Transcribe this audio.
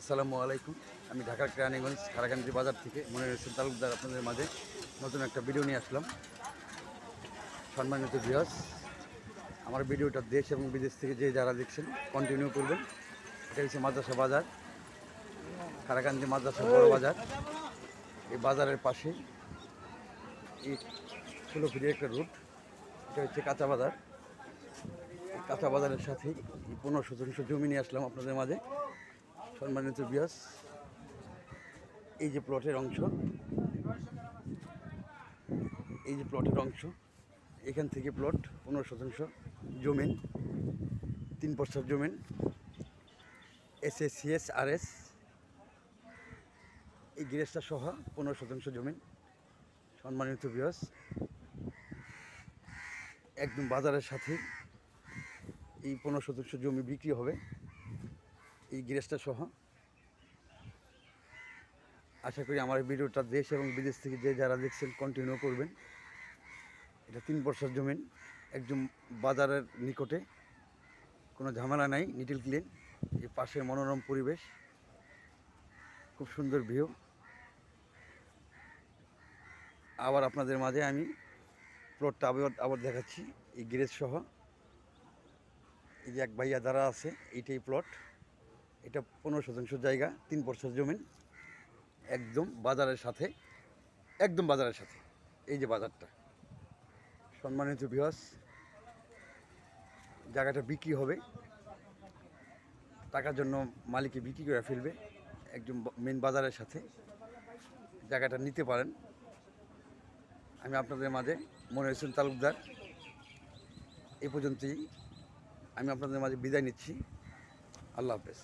আসসালামু আলাইকুম। আমি ঢাকার কেরানীগঞ্জ খারাকান্দি বাজার থেকে মনির হোসেন তালুকদার আপনাদের মাঝে নতুন একটা ভিডিও নিয়ে আসলাম। সম্মানিত ভিউয়ার্স, আমার ভিডিওটা দেশ এবং বিদেশ থেকে যে যারা দেখছেন কন্টিনিউ করবেন। এটা হচ্ছে মাদ্রাসা বাজার, খারাকান্দি মাদ্রাসা বড় বাজার। এই বাজারের পাশে এই 16 ফিটের একটা রুট, এটা হচ্ছে কাঁচা বাজার। এই কাঁচা বাজারের সাথেই 15 শতাংশ জমি নিয়ে আসলাম আপনাদের মাঝে। সম্মানিত ভিউয়ার্স, এই যে প্লটের অংশ, এখান থেকে প্লট 15 শতাংশ জমিন, 3 পর্সার জমিন, SSCS RS এই গ্যারেজটা সহ 15 শতাংশ জমিন। সম্মানিত ভিউয়ার্স, একদম বাজারের সাথে এই 15 শতাংশ জমি বিক্রি হবে এই গ্যারেজটা সহ। আশা করি আমার ভিডিওটা দেশ এবং বিদেশ থেকে যে যারা দেখছেন কন্টিনিউ করবেন। এটা 3 পর্সার জমিন, একদম বাজারের নিকটে, কোনো ঝামেলা নাই, নিটিল ক্লিন। এই পাশে মনোরম পরিবেশ, খুব সুন্দর ভিউ। আবার আপনাদের মাঝে আমি প্লটটা আবার দেখাচ্ছি, এই গ্যারেজ সহ। এই যে এক ভাইয়া দ্বারা আছে, এইটাই প্লট। এটা 15 শতাংশ জায়গা, 3 পর্সার জমিন, একদম বাজারের সাথে, এই যে বাজারটা। সম্মানিত ভিউয়ার্স, জায়গাটা বিক্রি হবে, টাকার জন্য মালিকে বিক্রি করে ফেলবে, একদম মেন বাজারের সাথে। জায়গাটা নিতে পারেন। আমি আপনাদের মাঝে মনির হোসেন তালুকদার, এই পর্যন্তই। আমি আপনাদের মাঝে বিদায় নিচ্ছি। আল্লাহ হাফেজ।